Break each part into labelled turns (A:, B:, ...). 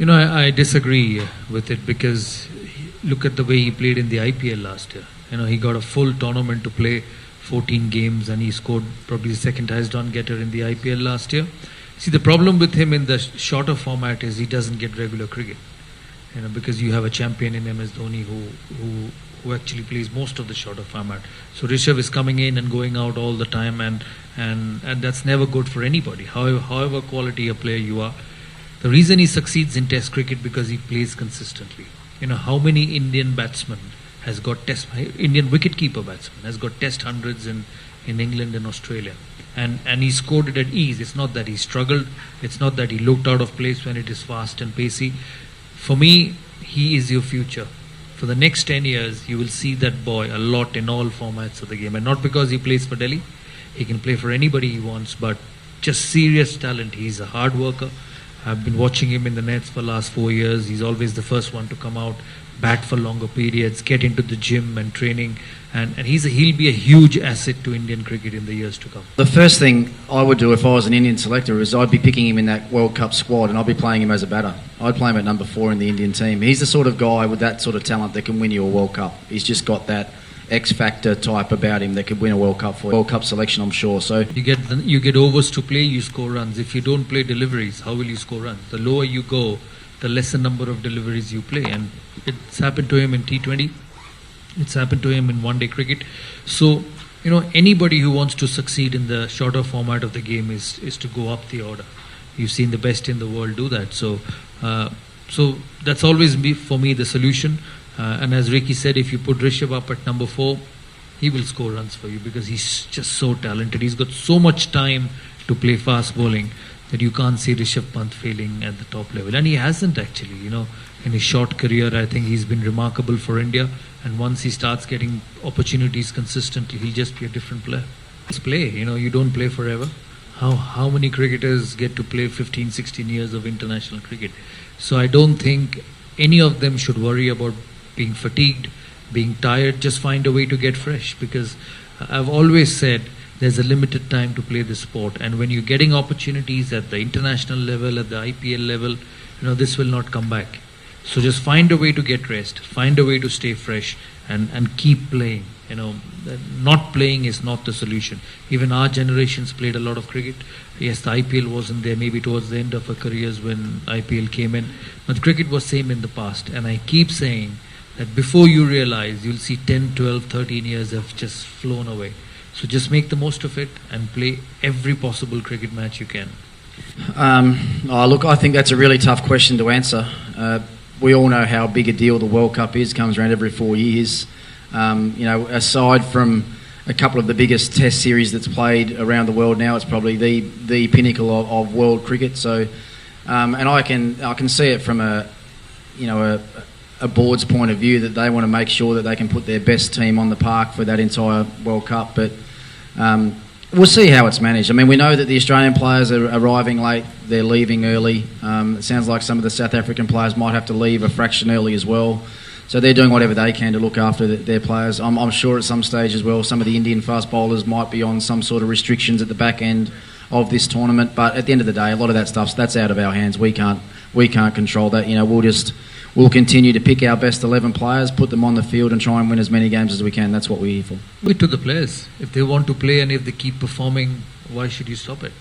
A: I disagree with it because look at the way he played in the IPL last year. He got a full tournament to play, 14 games, and he scored probably the second highest run getter in the IPL last year. See, the problem with him in the shorter format is he doesn't get regular cricket. Because you have a champion in MS Dhoni who actually plays most of the shorter format. So Rishabh is coming in and going out all the time, and that's never good for anybody. However quality a player you are. The reason he succeeds in Test cricket because he plays consistently. How many Indian batsmen has got Indian wicketkeeper batsman has got Test hundreds in England and Australia, and he scored it at ease. It's not that he struggled. It's not that he looked out of place when it is fast and pacey. For me, he is your future. For the next 10 years, you will see that boy a lot in all formats of the game, and not because he plays for Delhi. He can play for anybody he wants, but just serious talent. He's a hard worker. I've been watching him in the nets for the last 4 years. He's always the first one to come out, bat for longer periods, get into the gym and training, and he'll be a huge asset to Indian cricket in the years to come.
B: The first thing I would do if I was an Indian selector is I'd be picking him in that World Cup squad, and I'd be playing him as a batter. I'd play him at number 4 in the Indian team. He's the sort of guy with that sort of talent that can win you a World Cup. He's just got that X-factor type about him that could win a World Cup for World Cup selection, I'm sure. So
A: you get overs to play, you score runs. If you don't play deliveries, how will you score runs? The lower you go, the lesser number of deliveries you play, and it's happened to him in T20. It's happened to him in one-day cricket. So anybody who wants to succeed in the shorter format of the game is to go up the order. You've seen the best in the world do that. So that's always for me the solution. And as Ricky said, if you put Rishabh up at number 4, he will score runs for you because he's just so talented. He's got so much time to play fast bowling that you can't see Rishabh Pant failing at the top level. And he hasn't actually, in his short career. I think he's been remarkable for India. And once he starts getting opportunities consistently, he'll just be a different player. It's play, you don't play forever. How many cricketers get to play 15, 16 years of international cricket? So I don't think any of them should worry about being fatigued, being tired. Just find a way to get fresh, because I've always said there's a limited time to play the sport, and when you're getting opportunities at the international level, at the IPL level, this will not come back. So just find a way to get rest, find a way to stay fresh, and keep playing. Not playing is not the solution. Even our generations played a lot of cricket. Yes, the IPL wasn't there maybe towards the end of our careers when IPL came in, but cricket was same in the past. And I keep saying that before you realize, you'll see 10, 12, 13 years have just flown away. So just make the most of it and play every possible cricket match you can.
B: Look, I think that's a really tough question to answer. We all know how big a deal the World Cup is, comes around every 4 years. Aside from a couple of the biggest test series that's played around the world now, it's probably the pinnacle of world cricket. So, and I can see it from a board's point of view that they want to make sure that they can put their best team on the park for that entire World Cup. But we'll see how it's managed. I mean, we know that the Australian players are arriving late, they're leaving early. It sounds like some of the South African players might have to leave a fraction early as well. So they're doing whatever they can to look after their players. I'm sure at some stage as well, some of the Indian fast bowlers might be on some sort of restrictions at the back end of this tournament. But at the end of the day, a lot of that that's out of our hands. We can't control that. We'll continue to pick our best 11 players, put them on the field and try and win as many games as we can. That's what we're here for.
A: Wait to the players. If they want to play and if they keep performing, why should you stop it?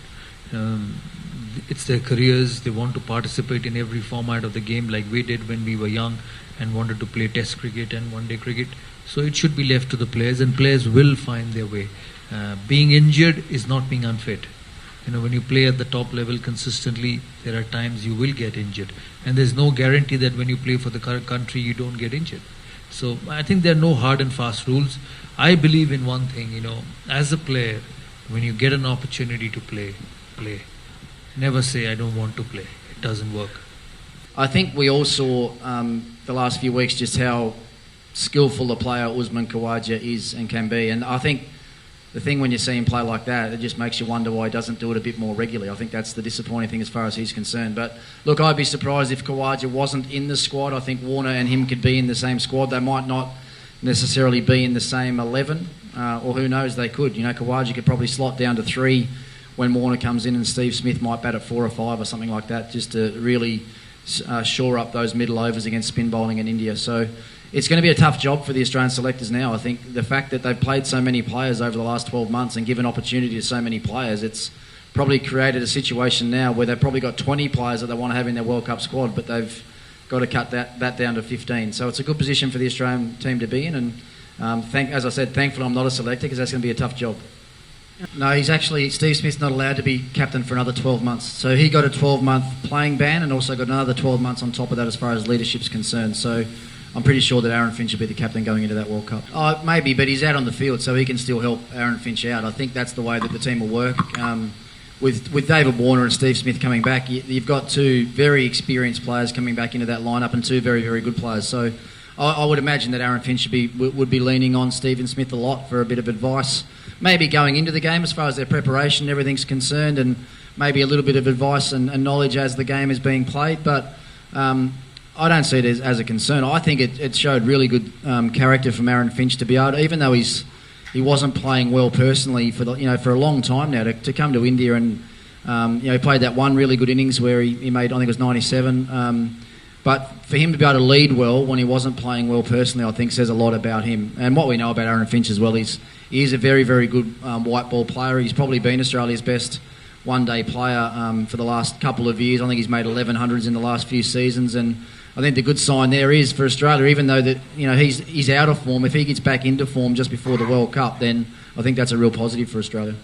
A: It's their careers. They want to participate in every format of the game like we did when we were young and wanted to play test cricket and one-day cricket. So it should be left to the players, and players will find their way. Being injured is not being unfit. When you play at the top level consistently, there are times you will get injured. And there's no guarantee that when you play for the country, you don't get injured. So I think there are no hard and fast rules. I believe in one thing, as a player, when you get an opportunity to play. Never say, I don't want to play. It doesn't work.
B: I think we all saw the last few weeks just how skillful a player Usman Khawaja is and can be. And I think the thing when you see him play like that, it just makes you wonder why he doesn't do it a bit more regularly. I think that's the disappointing thing as far as he's concerned. But look, I'd be surprised if Khawaja wasn't in the squad. I think Warner and him could be in the same squad. They might not necessarily be in the same 11, or who knows, they could. Khawaja could probably slot down to 3 when Warner comes in, and Steve Smith might bat at 4 or 5 or something like that, just to really shore up those middle overs against spin bowling in India. So it's going to be a tough job for the Australian selectors now. I think the fact that they've played so many players over the last 12 months and given opportunity to so many players, it's probably created a situation now where they've probably got 20 players that they want to have in their World Cup squad, but they've got to cut that down to 15. So it's a good position for the Australian team to be in, and as I said, thankfully I'm not a selector because that's going to be a tough job. No, Steve Smith's not allowed to be captain for another 12 months. So he got a 12-month playing ban and also got another 12 months on top of that as far as leadership's concerned. So I'm pretty sure that Aaron Finch will be the captain going into that World Cup. Maybe, but he's out on the field, so he can still help Aaron Finch out. I think that's the way that the team will work. With David Warner and Steve Smith coming back, you've got two very experienced players coming back into that lineup and two very, very good players. So I would imagine that Aaron Finch would be leaning on Stephen Smith a lot for a bit of advice, maybe going into the game as far as their preparation, everything's concerned, and maybe a little bit of advice and knowledge as the game is being played. But I don't see it as a concern. I think it showed really good character from Aaron Finch to be able to, even though he wasn't playing well personally for a long time now, to come to India and he played that one really good innings where he made, I think it was 97. But for him to be able to lead well when he wasn't playing well personally, I think says a lot about him. And what we know about Aaron Finch as well is he is a very, very good white ball player. He's probably been Australia's best one-day player for the last couple of years. I think he's made 1100s in the last few seasons, and I think the good sign there is for Australia, even though that he's out of form, if he gets back into form just before the World Cup, then I think that's a real positive for Australia.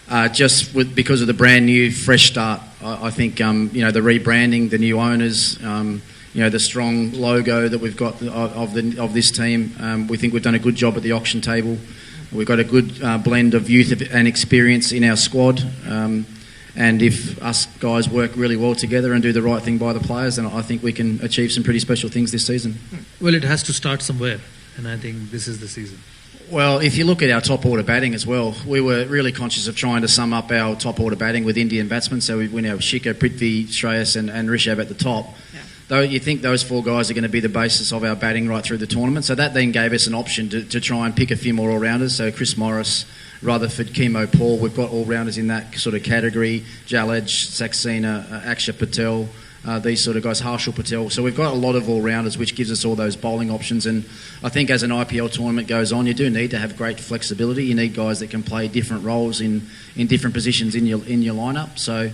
B: Because of the brand new fresh start, I think the rebranding, the new owners, the strong logo that we've got of this team, we think we've done a good job at the auction table. We've got a good blend of youth and experience in our squad, and if us guys work really well together and do the right thing by the players, then I think we can achieve some pretty special things this season.
A: Well, it has to start somewhere, and I think this is the season.
B: Well, if you look at our top order batting as well, we were really conscious of trying to sum up our top order batting with Indian batsmen. So we have Shikhar, Prithvi, Shreyas and Rishabh at the top. Yeah. Though you think those four guys are going to be the basis of our batting right through the tournament. So that then gave us an option to try and pick a few more all-rounders. So Chris Morris, Rutherford, Kemo Paul, we've got all-rounders in that sort of category. Jalaj, Saxena, Akshay Patel, these sort of guys, Harshal Patel. So we've got a lot of all-rounders, which gives us all those bowling options. And I think as an IPL tournament goes on, you do need to have great flexibility. You need guys that can play different roles in different positions in your lineup. So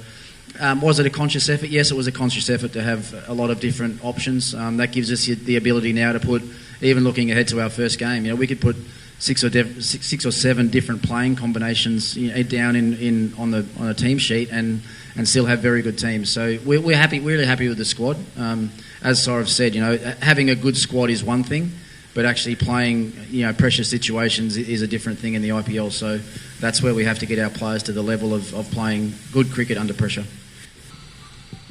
B: was it a conscious effort? Yes, it was a conscious effort to have a lot of different options. That gives us the ability now to put, even looking ahead to our first game, we could put six or seven different playing combinations down on a team sheet and still have very good teams. So we're really happy with the squad. As Saurav said, having a good squad is one thing, but actually playing pressure situations is a different thing in the IPL. So that's where we have to get our players to the level of playing good cricket under pressure.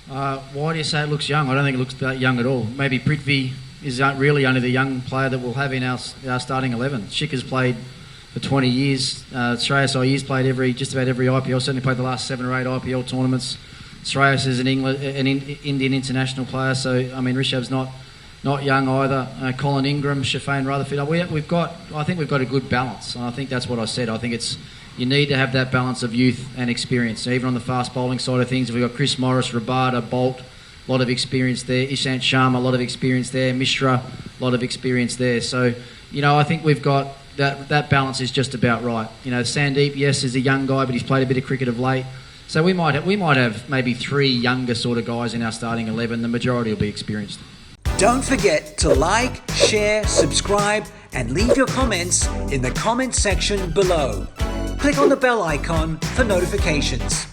B: Why do you say it looks young? I don't think it looks that young at all. Maybe Prithvi is really only the young player that we'll have in our starting 11. Shikhar's played for 20 years. Shreyas Iyer's played just about every IPL, certainly played the last 7 or 8 IPL tournaments. Shreyas is an Indian international player, so Rishabh's not young either. Colin Ingram, Shafane Rutherford. I think we've got a good balance, and I think that's what I said. I think you need to have that balance of youth and experience. So even on the fast bowling side of things, we've got Chris Morris, Rabada, Bolt, a lot of experience there. Ishant Sharma, a lot of experience there. Mishra, a lot of experience there. So, I think we've got that balance is just about right. Sandeep, yes, is a young guy, but he's played a bit of cricket of late. So we might have maybe 3 younger sort of guys in our starting 11. The majority will be experienced.
C: Don't forget to like, share, subscribe, and leave your comments in the comment section below. Click on the bell icon for notifications.